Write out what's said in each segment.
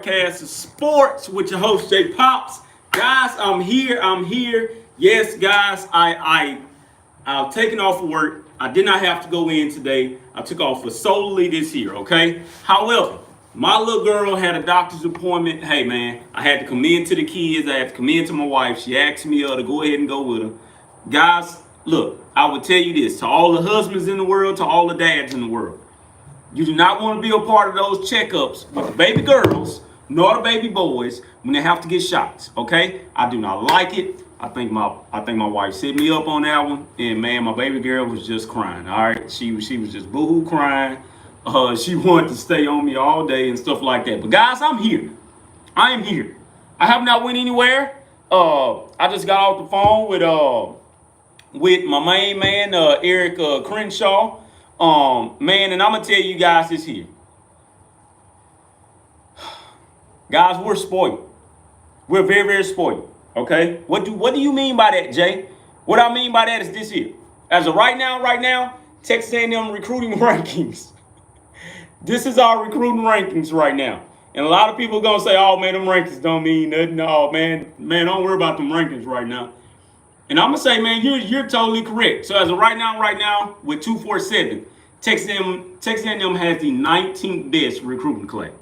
Podcast of Sports with your host Jay Pops. Guys, I'm here. Yes, guys, I've taken off of work. I did not have to go in today. I took off for solely this year, okay? However, my little girl had a doctor's appointment. Hey man, I had to come in to the kids, I had to come in to my wife. She asked me to go ahead and go with her. Guys, look, I would tell you this to all the husbands in the world, to all the dads in the world. You do not want to be a part of those checkups with the baby girls nor the baby boys when they have to get shots. Okay, I do not like it. I think my wife set me up on that one, and man, my baby girl was just crying. All right, she was just boohoo crying. She wanted to stay on me all day and stuff like that. But guys, I'm here. I am here. I have not went anywhere. I just got off the phone with my main man, Eric Crenshaw. Man, and I'm gonna tell you guys this here. Guys, we're spoiled. We're very, very spoiled. Okay? What do you mean by that, Jay? What I mean by that is this here. As of right now, Texas A&M recruiting rankings. This is our recruiting rankings right now. And a lot of people are gonna say, oh man, them rankings don't mean nothing. No, man, don't worry about them rankings right now. And I'm gonna say, man, you're totally correct. So as of right now, with 247, Texas A&M has the 19th best recruiting class.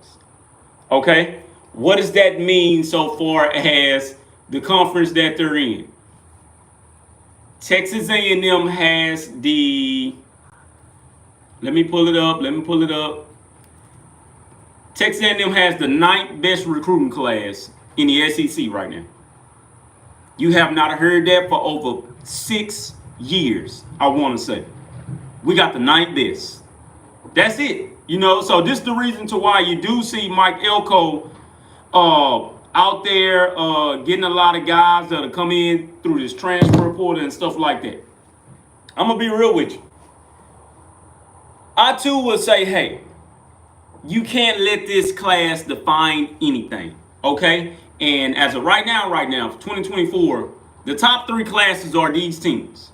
Okay, what does that mean so far as the conference that they're in? Texas A&M has the. Let me pull it up. Texas A&M has the 9th best recruiting class in the SEC right now. You have not heard that for over 6 years, I want to say. We got the 9th best. That's it. So this is the reason to why you do see Mike Elko out there getting a lot of guys that are coming in through this transfer portal and stuff like that. I'm going to be real with you. I too will say, hey, you can't let this class define anything, okay? And as of right now, for 2024, the top 3 classes are these teams.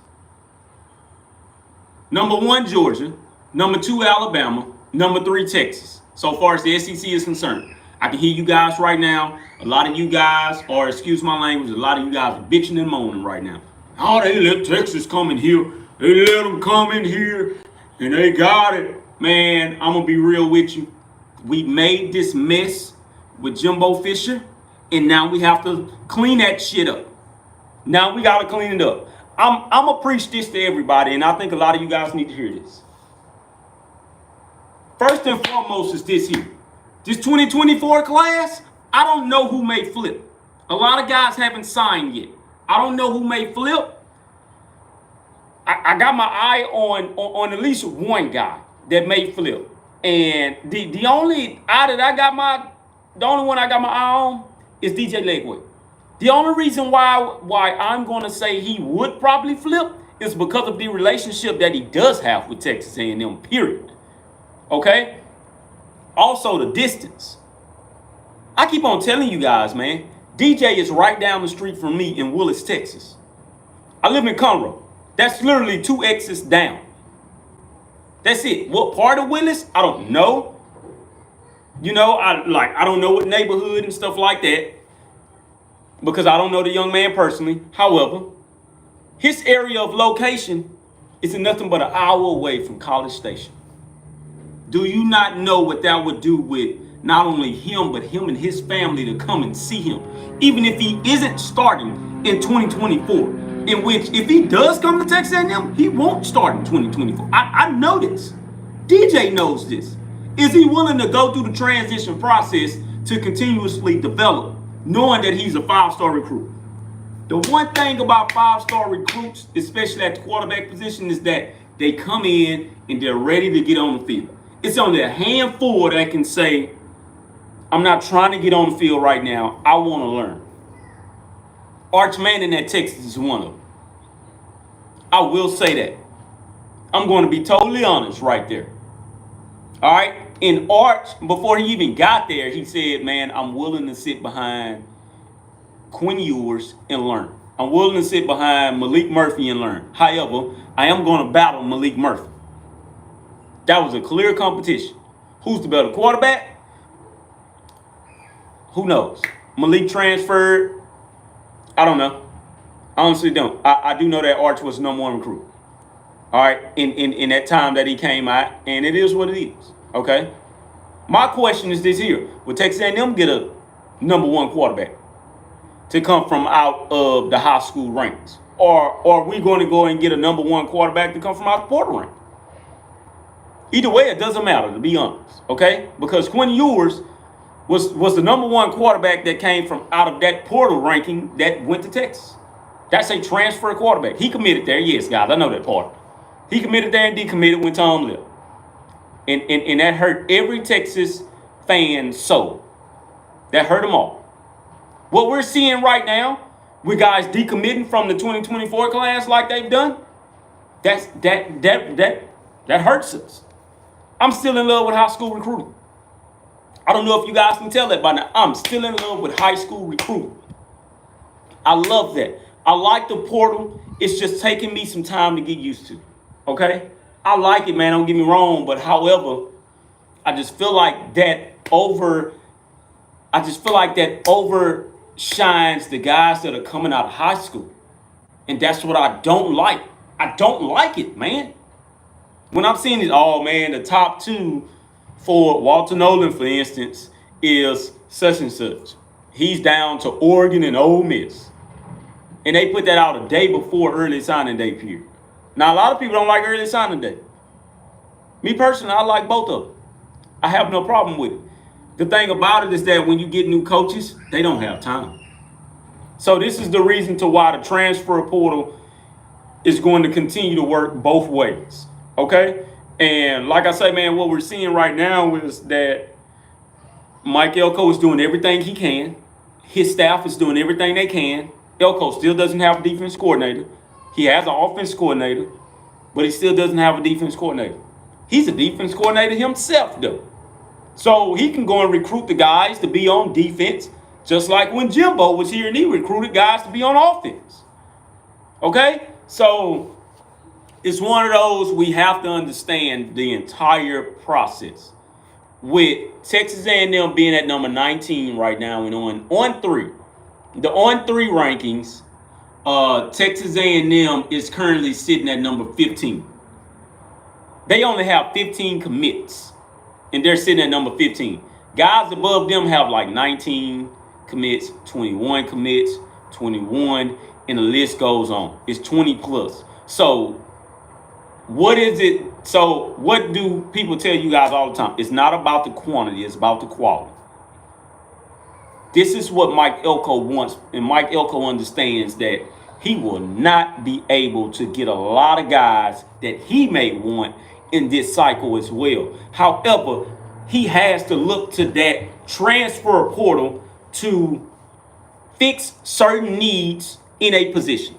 Number 1, Georgia. Number 2, Alabama. Number 3, Texas. So far as the SEC is concerned. I can hear you guys right now. A lot of you guys, or excuse my language, a lot of you guys are bitching and moaning right now. Oh, they let Texas come in here. They let them come in here, and they got it. Man, I'm going to be real with you. We made this mess with Jimbo Fisher. And now we have to clean that shit up. Now we got to clean it up. I'm going to preach this to everybody, and I think a lot of you guys need to hear this. First and foremost is this here. This 2024 class, I don't know who may flip. A lot of guys haven't signed yet. I don't know who may flip. I got my eye on at least one guy that may flip. And the only one I got my eye on is DJ Legway. The only reason why I'm going to say he would probably flip is because of the relationship that he does have with Texas A&M, period. Okay? Also, the distance. I keep on telling you guys, man, DJ is right down the street from me in Willis, Texas. I live in Conroe. That's literally 2 exits down. That's it. What part of Willis? I don't know. I don't know what neighborhood and stuff like that because I don't know the young man personally. However, his area of location is nothing but an hour away from College Station. Do you not know what that would do with not only him, but him and his family to come and see him, even if he isn't starting in 2024, in which if he does come to Texas A&M, he won't start in 2024. I know this. DJ knows this. Is he willing to go through the transition process to continuously develop, knowing that he's a 5-star recruit? The one thing about 5-star recruits, especially at the quarterback position, is that they come in and they're ready to get on the field. It's only a handful that can say, I'm not trying to get on the field right now. I want to learn. Arch Manning at Texas is one of them. I will say that. I'm going to be totally honest right there. All right? And Arch, before he even got there, he said, man, I'm willing to sit behind Quinn Ewers and learn. I'm willing to sit behind Malik Murphy and learn. However, I am going to battle Malik Murphy. That was a clear competition. Who's the better quarterback? Who knows? Malik transferred. I don't know. I honestly don't. I do know that Arch was the number one recruit. All right, in that time that he came out, and it is what it is. Okay. My question is this here: will Texas A&M get a number one quarterback to come from out of the high school ranks, or are we going to go and get a number one quarterback to come from out the portal rank? Either way, it doesn't matter, to be honest. Okay, because Quinn Ewers was the number one quarterback that came from out of that portal ranking that went to Texas. That's a transfer quarterback. He committed there, yes, guys. I know that part. He committed there and decommitted when Tom left. And that hurt every Texas fan's soul. That hurt them all. What we're seeing right now, with guys decommitting from the 2024 class like they've done, that hurts us. I'm still in love with high school recruiting. I don't know if you guys can tell that by now. I'm still in love with high school recruiting. I love that. I like the portal. It's just taking me some time to get used to. Okay? I like it, man. Don't get me wrong. But however, I just feel like that overshines the guys that are coming out of high school. And that's what I don't like. I don't like it, man. When I'm seeing it, oh man, the top two for Walter Nolan, for instance, is such and such. He's down to Oregon and Ole Miss. And they put that out a day before early signing day period. Now, a lot of people don't like early signing day. Me personally, I like both of them. I have no problem with it. The thing about it is that when you get new coaches, they don't have time. So this is the reason to why the transfer portal is going to continue to work both ways. Okay? And like I say, man, what we're seeing right now is that Mike Elko is doing everything he can. His staff is doing everything they can. Elko still doesn't have a defense coordinator. He has an offense coordinator, but he still doesn't have a defense coordinator. He's a defense coordinator himself, though. So he can go and recruit the guys to be on defense, just like when Jimbo was here and he recruited guys to be on offense. Okay? So it's one of those we have to understand the entire process. With Texas A&M being at number 19 right now and on 3. The on 3 rankings, Texas A&M is currently sitting at number 15. They only have 15 commits, and they're sitting at number 15. Guys above them have like 19 commits, 21 commits, 21, and the list goes on. It's 20 plus. So what is it? So what do people tell you guys all the time? It's not about the quantity, it's about the quality. This is what Mike Elko wants, and Mike Elko understands that he will not be able to get a lot of guys that he may want in this cycle as well. However, he has to look to that transfer portal to fix certain needs in a position.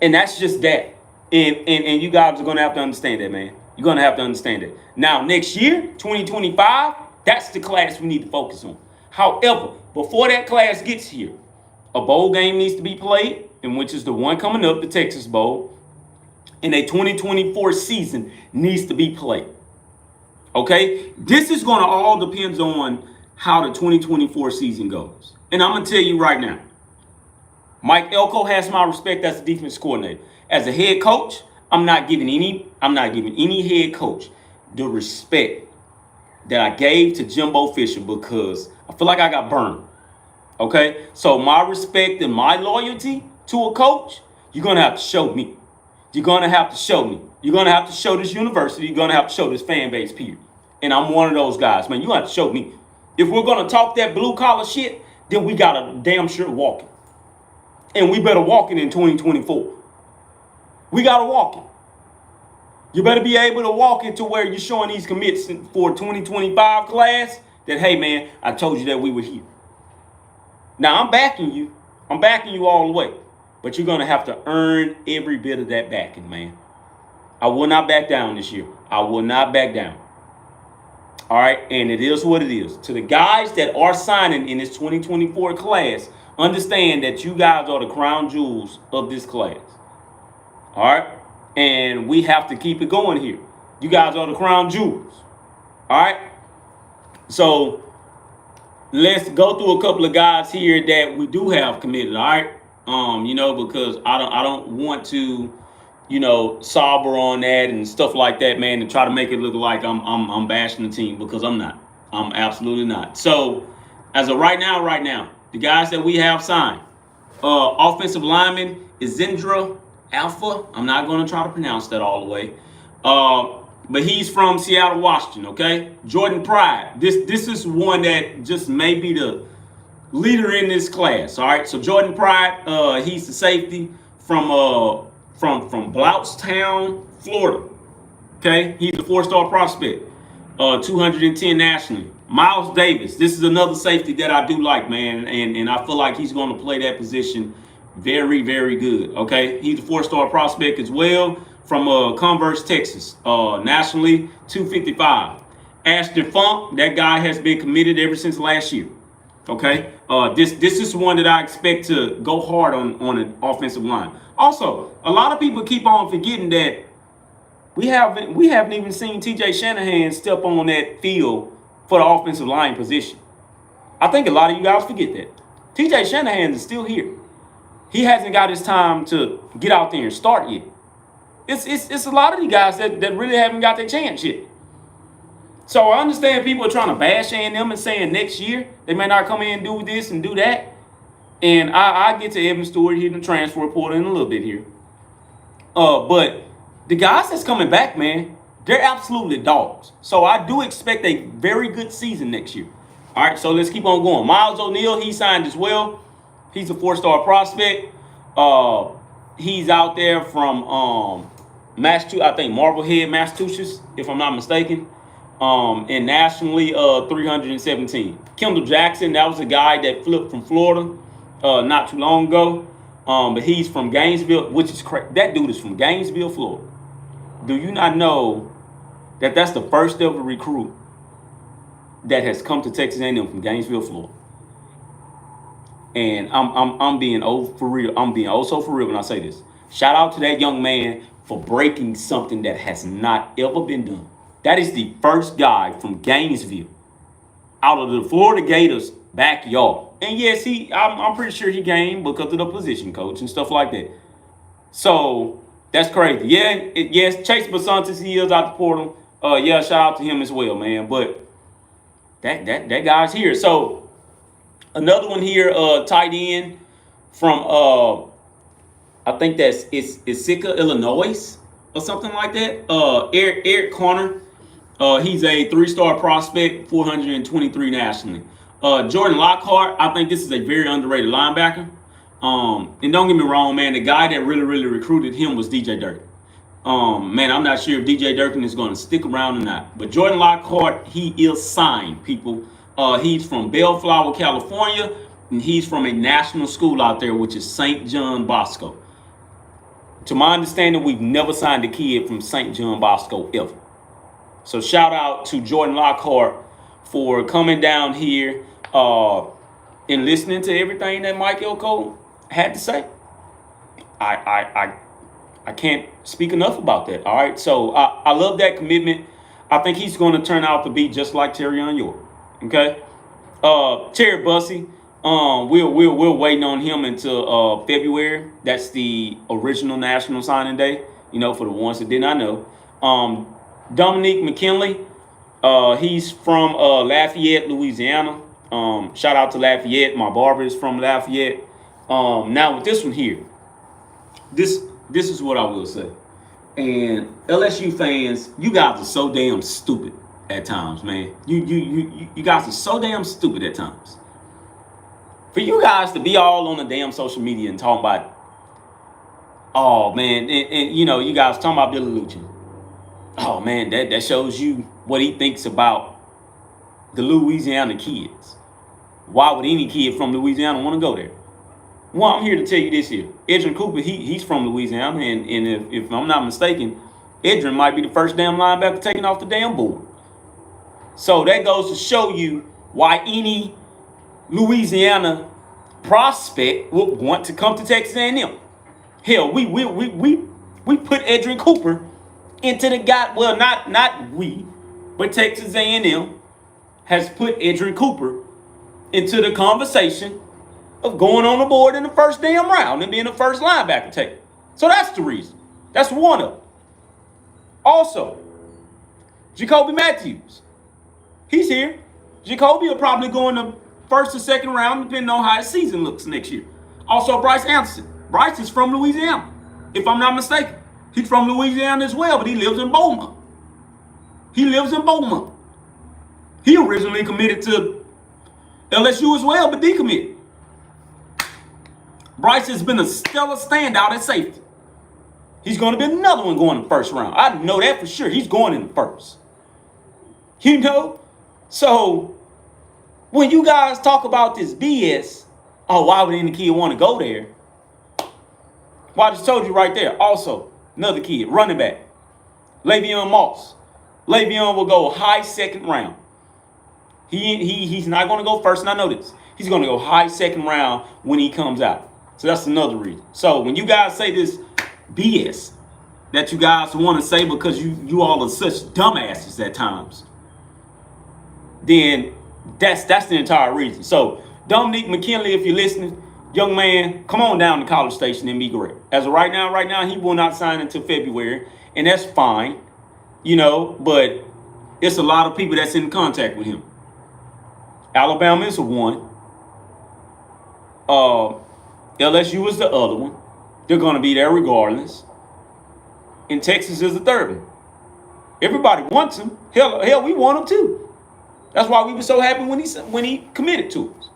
And that's just that. And you guys are going to have to understand that, man. You're going to have to understand that. Now, next year, 2025, that's the class we need to focus on. However, before that class gets here, a bowl game needs to be played, and which is the one coming up, the Texas Bowl, and a 2024 season needs to be played. Okay? This is going to all depend on how the 2024 season goes. And I'm going to tell you right now, Mike Elko has my respect as a defense coordinator. As a head coach, I'm not giving any head coach the respect that I gave to Jimbo Fisher because I feel like I got burned. Okay? So my respect and my loyalty to a coach, you're going to have to show me. You're going to have to show me. You're going to have to show this university. You're going to have to show this fan base, period. And I'm one of those guys, man. You have to show me. If we're going to talk that blue-collar shit, then we got to damn sure walk it. And we better walk it in 2024. We got to walk it. You better be able to walk it to where you're showing these commits for 2025 class that, hey, man, I told you that we were here. Now, I'm backing you. I'm backing you all the way. But you're going to have to earn every bit of that backing, man. I will not back down this year. I will not back down. All right? And it is what it is. To the guys that are signing in this 2024 class, understand that you guys are the crown jewels of this class. All right? And we have to keep it going here. You guys are the crown jewels. All right? So let's go through a couple of guys here that we do have committed. All right, because I don't want to, sober on that and stuff like that, man, and try to make it look like I'm bashing the team, because I'm not. I'm absolutely not. So, as of right now, the guys that we have signed, offensive lineman is Zendra Alpha. I'm not going to try to pronounce that all the way. But he's from Seattle, Washington, okay? Jordan Pride. This is one that just may be the leader in this class, all right? So Jordan Pride, he's the safety from Blountstown, Florida, okay? He's a 4-star prospect, 210 nationally. Miles Davis, this is another safety that I do like, man, and I feel like he's going to play that position very, very good, okay? He's a 4-star prospect as well, from Converse, Texas, nationally, 255. Ashton Funk, that guy has been committed ever since last year. Okay, this is one that I expect to go hard on an offensive line. Also, a lot of people keep on forgetting that we haven't even seen T.J. Shanahan step on that field for the offensive line position. I think a lot of you guys forget that. T.J. Shanahan is still here. He hasn't got his time to get out there and start yet. It's a lot of these guys that really haven't got their chance yet. So I understand people are trying to bash A&M and saying next year they may not come in and do this and do that. And I get to Evan Stewart here in the transfer portal in a little bit here. But the guys that's coming back, man, they're absolutely dogs. So I do expect a very good season next year. All right, so let's keep on going. Miles O'Neal, he signed as well. He's a 4-star prospect. He's out there from I think Marblehead, Massachusetts, if I'm not mistaken. And nationally, 317. Kendall Jackson, that was a guy that flipped from Florida not too long ago. But he's from Gainesville, which is crazy. That dude is from Gainesville, Florida. Do you not know that that's the first ever recruit that has come to Texas A&M from Gainesville, Florida? And I'm being for real. I'm being so for real when I say this. Shout out to that young man for breaking something that has not ever been done. That is the first guy from Gainesville out of the Florida Gators backyard. And yes, I'm pretty sure he came because of the position coach and stuff like that. So that's crazy. Yes, Chase Basantis, he is out the portal. Shout out to him as well, man. But that guy's here. So another one here, tight end from I think that's Ithaca, Illinois, or something like that. Eric Corner. He's a 3-star prospect, 423 nationally. Jordan Lockhart, I think this is a very underrated linebacker. And don't get me wrong, man, the guy that really, really recruited him was DJ Durkin. Man, I'm not sure if DJ Durkin is going to stick around or not. But Jordan Lockhart, he is signed, people. He's from Bellflower, California, and he's from a national school out there, which is St. John Bosco. To my understanding, we've never signed a kid from St. John Bosco ever. So shout out to Jordan Lockhart for coming down here and listening to everything that Mike Elko had to say. I can't speak enough about that. All right, so I love that commitment. I think he's going to turn out to be just like Terrion York. Okay, Terry Bussey. We're waiting on him until February. That's the original National Signing Day. For the ones that did not know. Dominique McKinley. He's from Lafayette, Louisiana. Shout out to Lafayette. My barber is from Lafayette. Now with this one here, this is what I will say. And LSU fans, you guys are so damn stupid at times, man. You guys are so damn stupid at times. For you guys to be all on the damn social media and talking about, oh man, and you guys talking about Billy Lucci. Oh man, that shows you what he thinks about the Louisiana kids. Why would any kid from Louisiana want to go there? Well, I'm here to tell you this here. Edrin Cooper, he's from Louisiana, and if I'm not mistaken, Edrin might be the first damn linebacker taken off the damn board. So that goes to show you why any Louisiana prospect would want to come to Texas A&M. Hell, we put Edrin Cooper into the guy. Well, not we, but Texas A&M has put Edrin Cooper into the conversation of going on the board in the first damn round and being the first linebacker taken. So that's the reason. That's one of them. Also, Jacoby Matthews. He's here. Jacoby will probably go in the first or second round, depending on how the season looks next year. Also, Bryce Anderson. Bryce is from Louisiana, if I'm not mistaken. He's from Louisiana as well, but he lives in Beaumont. He originally committed to LSU as well, but decommitted. Bryce has been a stellar standout at safety. He's going to be another one going in the first round. I know that for sure. He's going in the first. You know? So, when you guys talk about this BS, oh, why would any kid want to go there? Well, I just told you right there. Also, another kid, running back, Le'Veon Moss. Le'Veon will go high second round. He's not going to go first, and I know this. He's going to go high second round when he comes out. So that's another reason. So when you guys say this BS that you guys want to say because you all are such dumbasses at times, then that's the entire reason. So Dominique McKinley, if you're listening, young man, come on down to College Station and be great. As of right now, he will not sign until February, and that's fine, you know, but it's a lot of people that's in contact with him. Alabama is one. LSU is the other one. They're going to be there regardless. And Texas is the third one. Everybody wants him. Hell, we want him too. That's why we were so happy when he committed to us.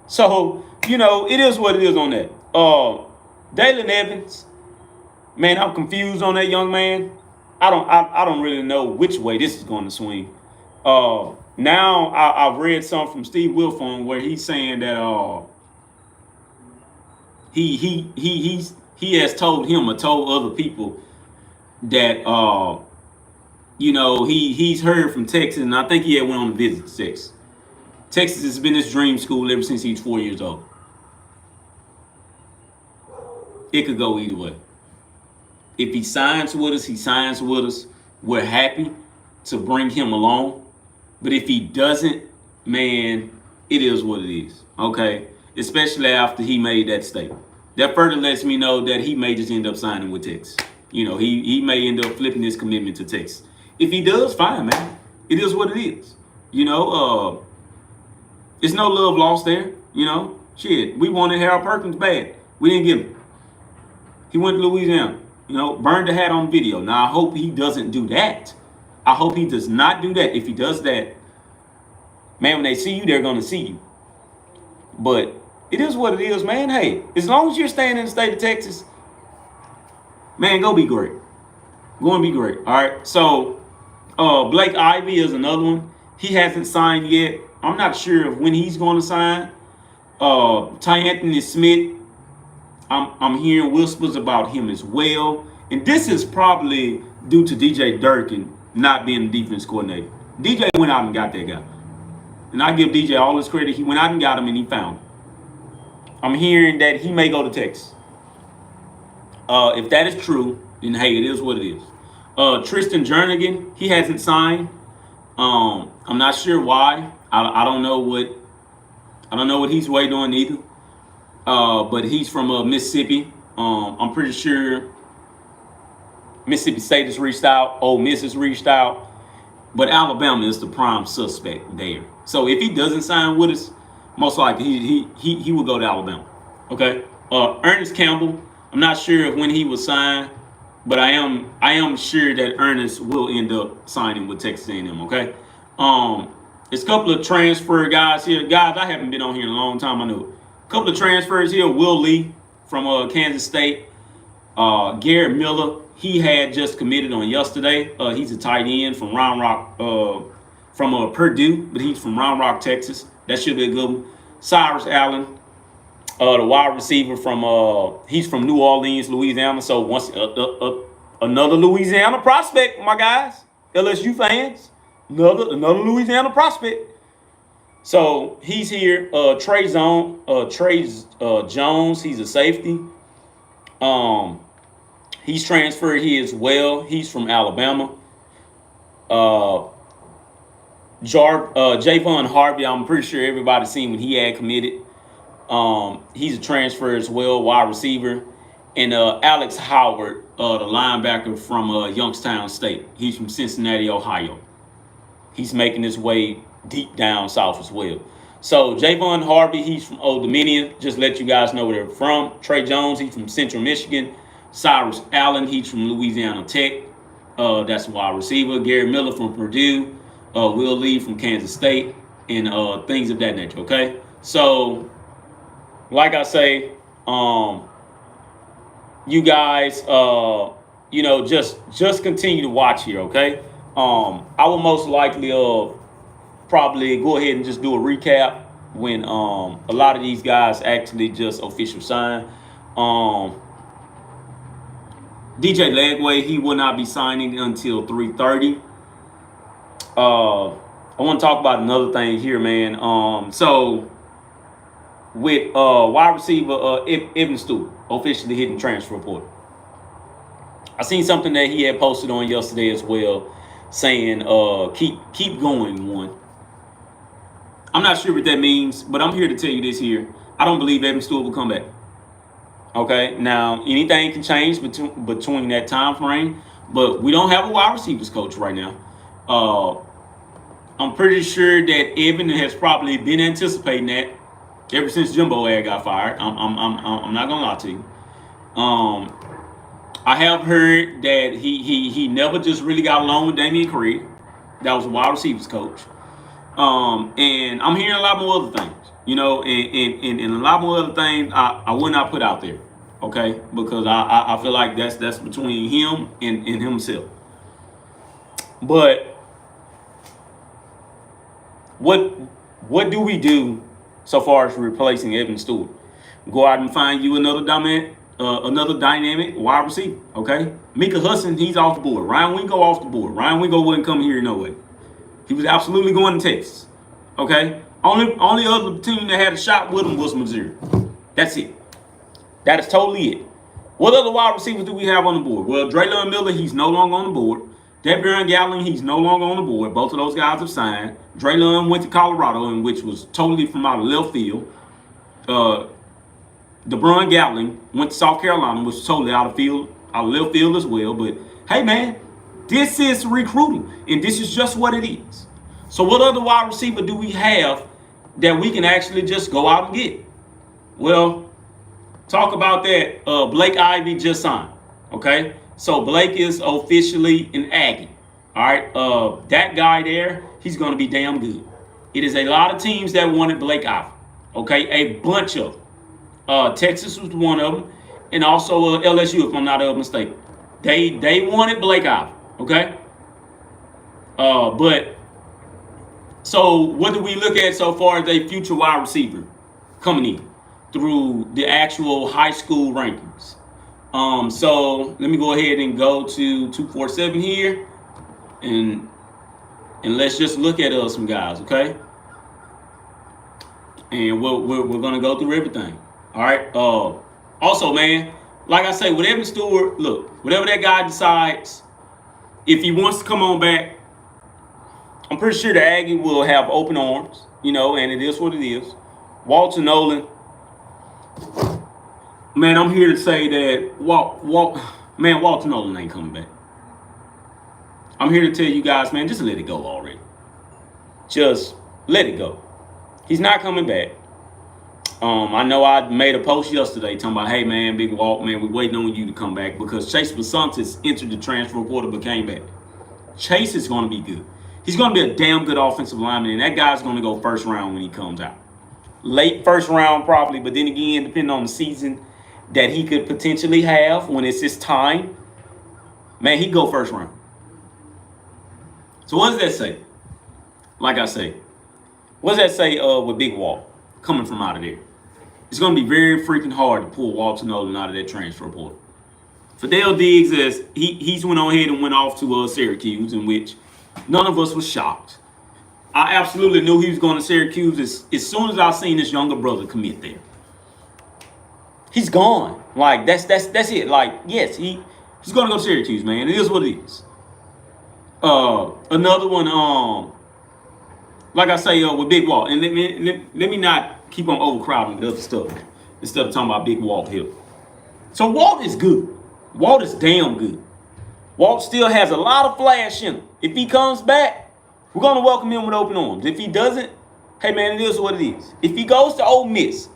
So, you know, it is what it is on that. Dalen Evans, man, I'm confused on that young man. I don't really know which way this is going to swing. Now I've read something from Steve Wilfong where he's saying that he has told him or told other people that you know, he's heard from Texas, and I think he had went on a visit to Texas. Texas has been his dream school ever since he's 4 years old. It could go either way. If he signs with us, he signs with us. We're happy to bring him along. But if he doesn't, man, it is what it is. Okay? Especially after he made that statement. That further lets me know that he may just end up signing with Texas. You know, he may end up flipping his commitment to Texas. If he does, fine, man. It is what it is. You know, it's no love lost there. You know, shit, we wanted Harold Perkins bad. We didn't get him. He went to Louisiana. You know, burned the hat on video. Now, I hope he doesn't do that. I hope he does not do that. If he does that, man, when they see you, they're going to see you. But it is what it is, man. Hey, as long as you're staying in the state of Texas, man, go be great. Go and be great. All right. So, Blake Ivy is another one. He hasn't signed yet. I'm not sure of when he's going to sign. Ty Anthony Smith, I'm hearing whispers about him as well. And this is probably due to DJ Durkin not being the defense coordinator. DJ went out and got that guy. And I give DJ all his credit. He went out and got him, and he found him. I'm hearing that he may go to Texas. If that is true, then hey, it is what it is. Tristan Jernigan, he hasn't signed. I'm not sure why. I don't know what he's waiting on either. But he's from Mississippi. I'm pretty sure Mississippi State has reached out. Ole Miss has reached out. But Alabama is the prime suspect there. So if he doesn't sign with us, most likely he will go to Alabama. Okay. Ernest Campbell, I'm not sure of when he will sign, but I am sure that Ernest will end up signing with Texas A&M. Okay. There's a couple of transfer guys here. Guys, I haven't been on here in a long time. I know. A couple of transfers here. Will Lee from Kansas State. Garrett Miller, he had just committed on yesterday. He's a tight end from Round Rock, from Purdue, but he's from Round Rock, Texas. That should be a good one. Cyrus Allen, the wide receiver he's from New Orleans, Louisiana. So once another Louisiana prospect, my guys, LSU fans, another Louisiana prospect. So he's here. Trey Jones, he's a safety. He's transferred here as well. He's from Alabama. Javon Harvey, I'm pretty sure everybody seen when he had committed. He's a transfer as well, wide receiver. And Alex Howard, the linebacker from Youngstown State. He's from Cincinnati, Ohio. He's making his way deep down south as well. So Javon Harvey, he's from Old Dominion. Just let you guys know where they're from. Trey Jones, he's from Central Michigan. Cyrus Allen, he's from Louisiana Tech. That's a wide receiver. Gary Miller from Purdue. Will Lee from Kansas State. And things of that nature, okay? So, like I say, you guys, just continue to watch here, okay? I will most likely probably go ahead and just do a recap when a lot of these guys actually just official sign. DJ Lagway, he will not be signing until 3:30. I want to talk about another thing here, man. So with wide receiver Evan Stewart officially hitting transfer portal. I seen something that he had posted on yesterday as well, saying keep going one. I'm not sure what that means, but I'm here to tell you this here. I don't believe Evan Stewart will come back. Okay, now anything can change between that time frame, but we don't have a wide receivers coach right now. I'm pretty sure that Evan has probably been anticipating that ever since Jimbo had got fired. I'm not gonna lie to you. I have heard that he never just really got along with Damian Craig. That was a wide receivers coach. And I'm hearing a lot more other things, and a lot more other things I will not put out there, okay? Because I feel like that's between him and himself. But what do we do so far as replacing Evan Stewart? Go out and find you another dynamic wide receiver, okay? Mika Hudson, he's off the board. Ryan Wingo off the board. Ryan Wingo wouldn't come here no way. He was absolutely going to Texas, okay? Only other team that had a shot with him was Missouri. That's it. That is totally it. What other wide receivers do we have on the board? Well, Draylon Miller, he's no longer on the board. De'Bryan Gallen, he's no longer on the board. Both of those guys have signed. Draylon went to Colorado, in which was totally from out of left field. DeBron Gallen went to South Carolina, which was totally out of left field as well. But hey, man, this is recruiting, and this is just what it is. So what other wide receiver do we have that we can actually just go out and get? Well, talk about that. Blake Ivy just signed, okay? So Blake is officially an Aggie, all right? That guy there, he's going to be damn good. It is a lot of teams that wanted Blake Ivy, okay? A bunch of them. Texas was one of them, and also LSU, if I'm not mistaken. They wanted Blake Ivy, okay? But so what do we look at so far as a future wide receiver coming in through the actual high school rankings? So let me go ahead and go to 247 here, and let's just look at some guys, okay? And we're gonna go through everything. All right. Also, man, like I say, with Evan Stewart, look, whatever that guy decides, if he wants to come on back, I'm pretty sure the Aggie will have open arms, and it is what it is. Walter Nolan, man, I'm here to say that Walter Nolan ain't coming back. I'm here to tell you guys, man, just let it go already. Just let it go. He's not coming back. I know I made a post yesterday talking about, hey, man, Big Walt, man, we're waiting on you to come back because Chase Besantis entered the transfer portal but came back. Chase is going to be good. He's going to be a damn good offensive lineman, and that guy's going to go first round when he comes out. Late first round probably, but then again, depending on the season that he could potentially have when it's his time, man, he'd go first round. So what does that say? Like I say, what does that say with Big Walt coming from out of there? It's going to be very freaking hard to pull Walter Nolan out of that transfer portal. Fidel Diggs, he's went on ahead and went off to Syracuse, in which none of us was shocked. I absolutely knew he was going to Syracuse as soon as I seen his younger brother commit there. He's gone. Like, that's it. Like, yes, he's going to go to Syracuse, man. It is what it is. Another one, like I say, with Big Walt, and let me not keep on overcrowding the other stuff instead of talking about Big Walt here. So Walt is good. Walt is damn good. Walt still has a lot of flash in him. If he comes back, we're gonna welcome him with open arms. If he doesn't, hey man, it is what it is. If he goes to Ole Miss,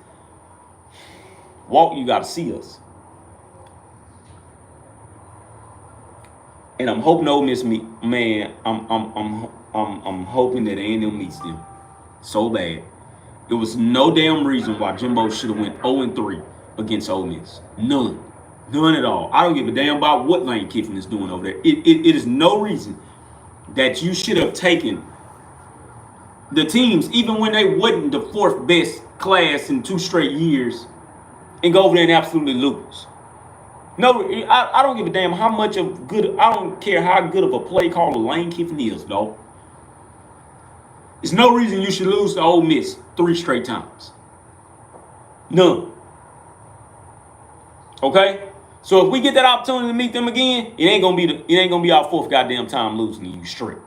Walt, you gotta see us. And I'm hoping Ole Miss meet, man. I'm hoping that A&M meets them so bad. There was no damn reason why Jimbo should have went 0-3 against Ole Miss. None at all. I don't give a damn about what Lane Kiffin is doing over there. It is no reason that you should have taken the teams, even when they wasn't the fourth best class in 2 straight years, and go over there and absolutely lose. No, I don't give a damn how much of good, I don't care how good of a play caller Lane Kiffin is, dog. There's no reason you should lose to Ole Miss 3 straight times. None. Okay? So if we get that opportunity to meet them again, it ain't gonna be our 4th goddamn time losing to you straight.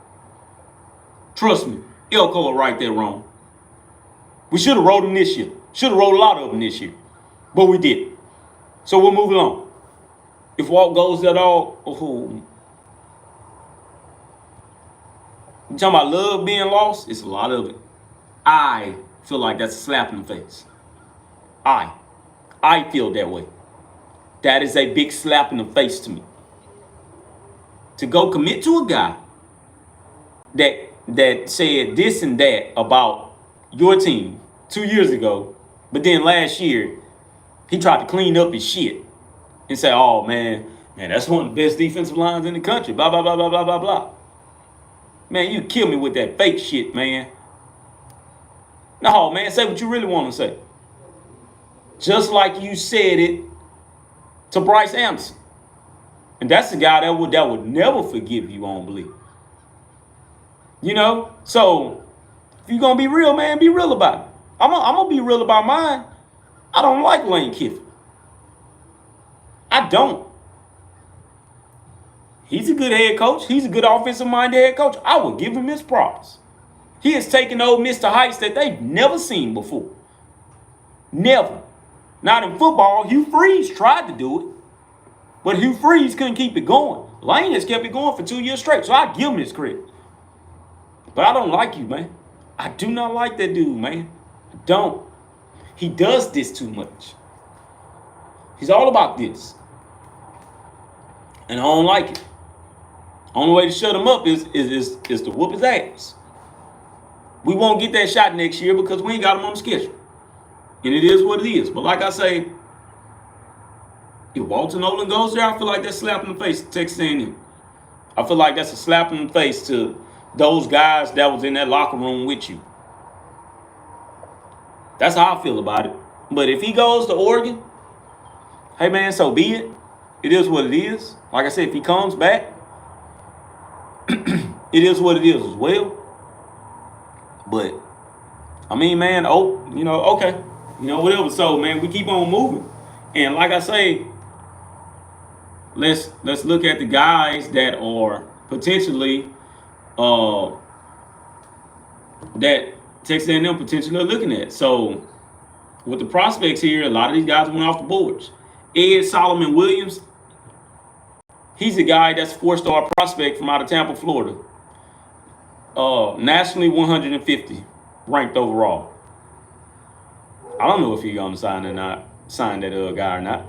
Trust me, Elko will right that wrong. We should have rolled them this year. Should have rolled a lot of them this year. But we didn't. So we'll move along. If Walt goes at all, you talking about love being lost? It's a lot of it. I feel like that's a slap in the face. I feel that way. That is a big slap in the face to me. To go commit to a guy that said this and that about your team 2 years ago, but then last year he tried to clean up his shit and say, oh man, that's one of the best defensive lines in the country, blah, blah, blah, blah, blah, blah, blah. Man, you kill me with that fake shit, man. No, man, say what you really want to say. Just like you said it to Bryce Anderson. And that's the guy that would never forgive you on belief. You know? So, if you're going to be real, man, be real about it. I'm going to be real about mine. I don't like Lane Kiffin. I don't. He's a good head coach. He's a good offensive-minded head coach. I would give him his props. He has taken Ole Miss to heights that they've never seen before. Never. Not in football. Hugh Freeze tried to do it. But Hugh Freeze couldn't keep it going. Lane has kept it going for 2 years straight. So I give him his credit. But I don't like you, man. I do not like that dude, man. I don't. He does this too much. He's all about this. And I don't like it. Only way to shut him up is to whoop his ass. We won't get that shot next year because we ain't got him on the schedule. And it is what it is. But like I say, if Walter Nolan goes there, I feel like that's a slap in the face to Texas A&M. I feel like that's a slap in the face to those guys that was in that locker room with you. That's how I feel about it. But if he goes to Oregon, hey man, so be it. It is what it is. Like I said, if he comes back, it is what it is as well. But I mean, man, okay. Whatever. So man, we keep on moving. And like I say, let's look at the guys that are potentially that Texas A&M potentially are looking at. So with the prospects here, a lot of these guys went off the boards. Ed Solomon Williams, he's a guy that's a 4-star prospect from out of Tampa, Florida. Nationally 150 ranked overall. I don't know if he's gonna sign that guy or not.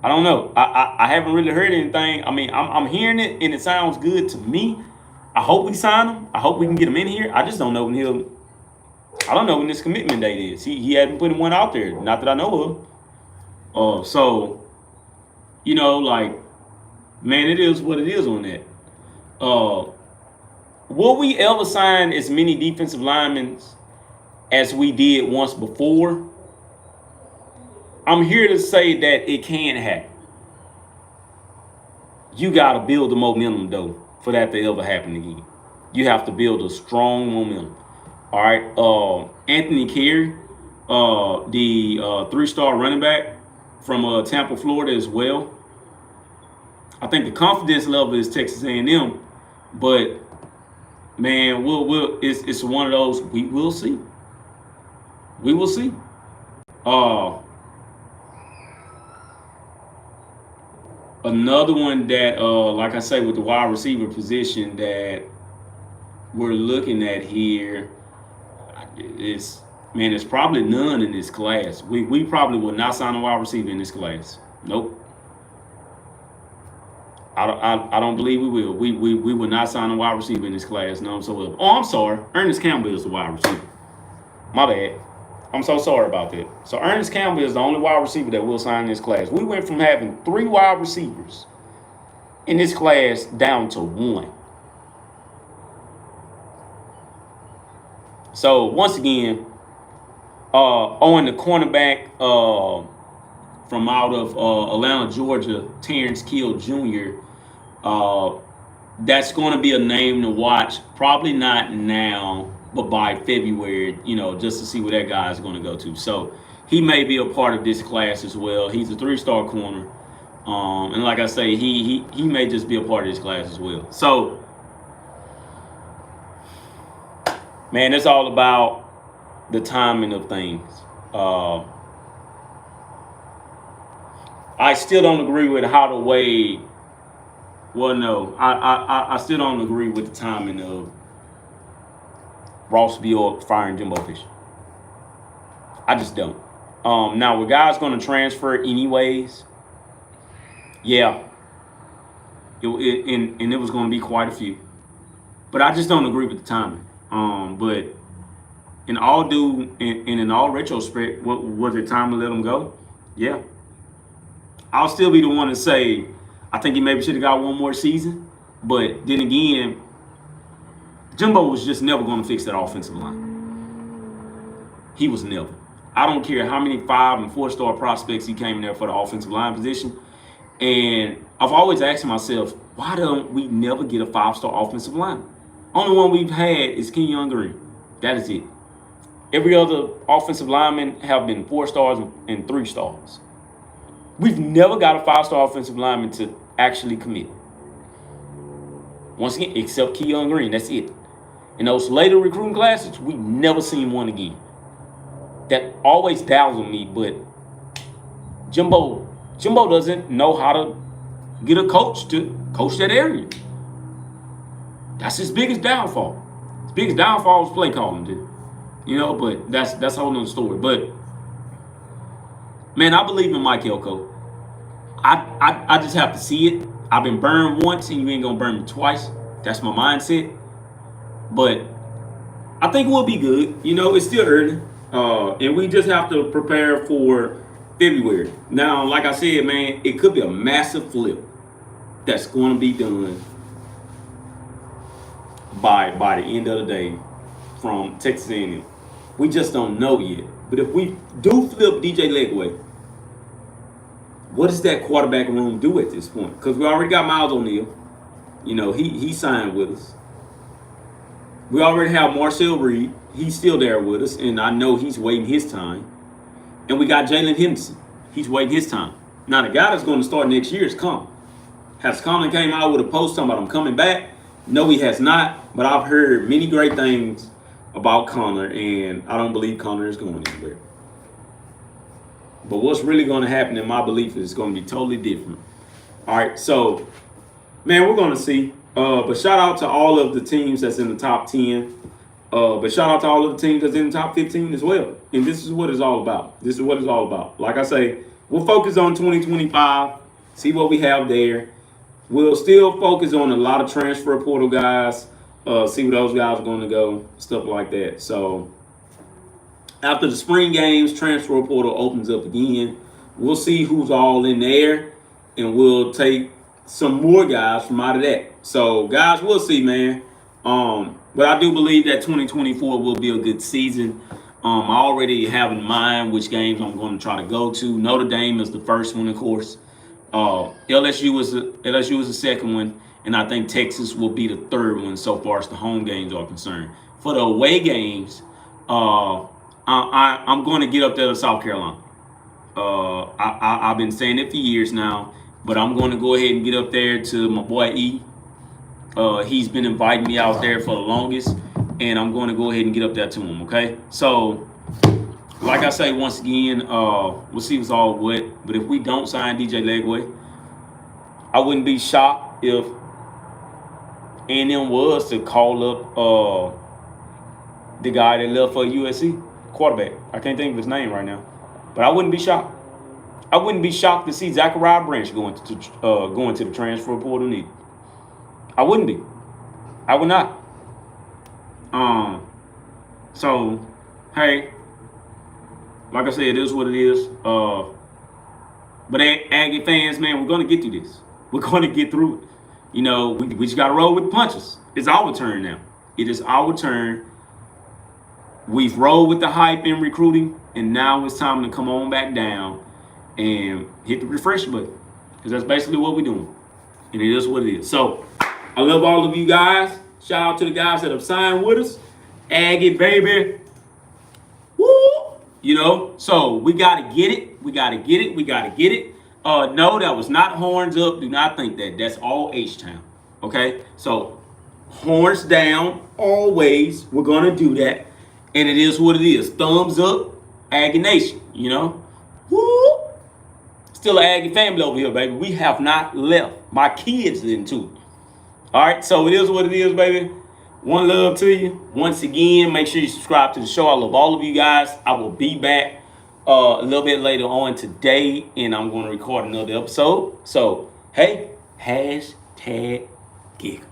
I don't know. I haven't really heard anything. I mean, I'm hearing it and it sounds good to me. I hope we sign him. I hope we can get him in here. I just don't know when this commitment date is. He hadn't put one out there, not that I know of. So, man, it is what it is on that. Will we ever sign as many defensive linemen as we did once before? I'm here to say that it can happen. You got to build the momentum, though, for that to ever happen again. You have to build a strong momentum. All right. Anthony Carey, the 3-star running back from Tampa, Florida as well. I think the confidence level is Texas A&M, but man, it's one of those. We will see. We will see. Uh, Another one that, like I say, with the wide receiver position that we're looking at here is, man, there's probably none in this class. We probably will not sign a wide receiver in this class. Nope. I don't believe we will. We will not sign a wide receiver in this class. No, so oh, I'm sorry. Ernest Campbell is the wide receiver. My bad. I'm so sorry about that. So Ernest Campbell is the only wide receiver that will sign in this class. We went from having 3 wide receivers in this class down to 1. So once again, on the cornerback from out of Atlanta, Georgia, Terrence Kill Jr. That's going to be a name to watch. Probably not now, but by February, just to see where that guy is going to go to. So he may be a part of this class as well. He's a 3-star corner, and like I say, he may just be a part of this class as well. So, man, it's all about the timing of things. I still don't agree with how the way. Well, no, I still don't agree with the timing of Ross Bjork firing Jimbo Fisher. I just don't. Now, were guys going to transfer anyways? Yeah. And it was going to be quite a few. But I just don't agree with the timing. But in all retrospect, was it time to let him go? Yeah. I'll still be the one to say I think he maybe should have got one more season. But then again, Jimbo was just never going to fix that offensive line. He was never. I don't care how many 5- and 4-star prospects he came in there for the offensive line position. And I've always asked myself, why don't we never get a 5-star offensive line? Only one we've had is Kenyon Green. That is it. Every other offensive lineman have been 4 stars and 3 stars. We've never got a 5-star offensive lineman to actually commit. Once again, except Kenyon Green. That's it. In those later recruiting classes, we never seen one again. That always dazzled me, but Jimbo doesn't know how to get a coach to coach that area. That's his biggest downfall. His biggest downfall was play calling, dude. But that's a whole nother story. But man, I believe in Mike Elko. I just have to see it. I've been burned once, and you ain't gonna burn me twice. That's my mindset. But I think we'll be good. It's still early, and we just have to prepare for February. Now, like I said, man, it could be a massive flip that's going to be done by the end of the day from Texas A&M. We just don't know yet. But if we do flip DJ Legway, what does that quarterback room do at this point? Because we already got Miles O'Neal. He signed with us. We already have Marcel Reed. He's still there with us, and I know he's waiting his time. And we got Jalen Henderson. He's waiting his time. Now, the guy that's going to start next year is Connor. Has Connor came out with a post talking about him coming back? No, he has not. But I've heard many great things about Connor, and I don't believe Connor is going anywhere. But what's really going to happen, in my belief, is going to be totally different. All right, so, man, we're going to see. But shout out to all of the teams that's in the top 10. But shout out to all of the teams that's in the top 15 as well. And this is what it's all about. This is what it's all about. Like I say, we'll focus on 2025, see what we have there. We'll still focus on a lot of transfer portal guys, see where those guys are going to go, stuff like that. So after the spring games, transfer portal opens up again. We'll see who's all in there, and we'll take some more guys from out of that. So, guys, we'll see, man. But I do believe that 2024 will be a good season. I already have in mind which games I'm going to try to go to. Notre Dame is the first one, of course. LSU is the second one, and I think Texas will be the third one so far as the home games are concerned. For the away games, I'm going to get up there to South Carolina. I've been saying it for years now, but I'm going to go ahead and get up there to my boy E. He's been inviting me out there for the longest, and I'm going to go ahead and get up there to him. Okay, so like I say once again, we'll see what's all what. But if we don't sign DJ Legway, I wouldn't be shocked if A&M was to call up the guy that left for USC quarterback. I can't think of his name right now, but I wouldn't be shocked. I wouldn't be shocked to see Zachariah Branch going to the transfer portal neither. I wouldn't be. I would not. So, hey, like I said, it is what it is. But Aggie fans, man, we're gonna get through this. We're gonna get through it. You know, we just gotta roll with the punches. It's our turn now. It is our turn. We've rolled with the hype in recruiting, and now it's time to come on back down and hit the refresh button, because that's basically what we're doing, and it is what it is. So I love all of you guys. Shout out to the guys that have signed with us. Aggie, baby. Woo! You know, so we got to get it. We got to get it. We got to get it. No, that was not horns up. Do not think that. That's all H-Town. Okay? So horns down always. We're going to do that. And it is what it is. Thumbs up, Aggie Nation, you know? Woo! Still an Aggie family over here, baby. We have not left. My kids didn't too. All right, so it is what it is, baby. One love to you. Once again, make sure you subscribe to the show. I love all of you guys. I will be back a little bit later on today, and I'm going to record another episode. So, hey, hashtag gig.